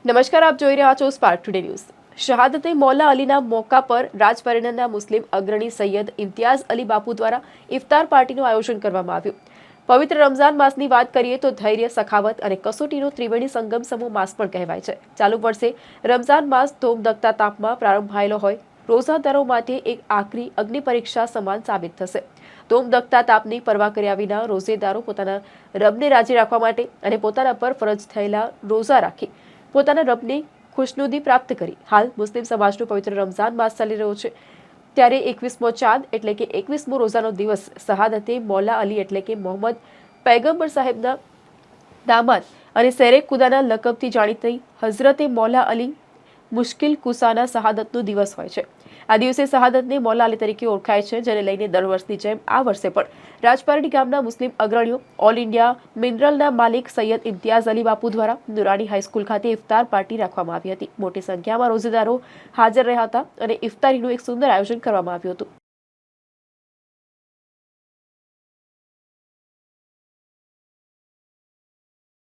નમસ્કાર, આપ જોઈ રહ્યા છો સ્પાર્ક ટુડે ન્યૂઝ। શહાદતે મૌલા અલીના મોકા પર રાજપરિણના મુસ્લિમ અગ્રણી સૈયદ ઇમ્તિયાઝ અલી બાપુ દ્વારા ઇફતાર પાર્ટીનું આયોજન કરવામાં આવ્યું। પવિત્ર રમઝાન માસની વાત કરીએ તો ધૈર્ય, સખાવત અને કસોટીનો ત્રિવેણી સંગમ સમૂહ માસ પણ કહેવાય છે। ચાલુ વર્ષે રમઝાન માસ ધોમધખતા તાપમાં પ્રારંભ થયેલો હોય રોઝાદારો માટે એક આકરી અગ્નિ પરીક્ષા સમાન સાબિત થશે। ધોમધખતા તાપની પરવા કર્યા વિના રોઝેદારો પોતાના રબને રાજી રાખવા માટે અને પોતાના પર ફરજ થયેલા રોઝા રાખી પોતાના રબની ખુશનુદી પ્રાપ્ત કરી હાલ મુસ્લિમ સમાજનો પવિત્ર રમઝાન માસ ચાલી રહ્યો છે। ત્યારે 21મો ચાંદ એટલે કે 21મો રોઝાનો દિવસ શહાદતે મૌલા અલી એટલે કે મોહમ્મદ પૈગંબર સાહેબના દામાદ અને શેરે ખુદાના લકબથી જાણીતી હઝરતે મૌલા અલી મુશ્કિલ કુસાના શહાદતનો દિવસ હોય છે। આ દિવસે શહાદતને મૌલા અલી તરીકે ઓળખાય છે, જેને લઈને દર વર્ષની જેમ આ વર્ષે પણ રાજપારડી ગામના મુસ્લિમ અગ્રણીઓ ઓલ ઇન્ડિયા મિનરલના માલિક સૈયદ ઇમ્તિયાઝ અલી બાપુ દ્વારા નુરાની હાઈસ્કૂલ ખાતે ઇફતાર પાર્ટી રાખવામાં આવી હતી। મોટી સંખ્યામાં રોઝેદારો હાજર રહ્યા હતા અને ઇફતારીનું એક સુંદર આયોજન કરવામાં આવ્યું હતું।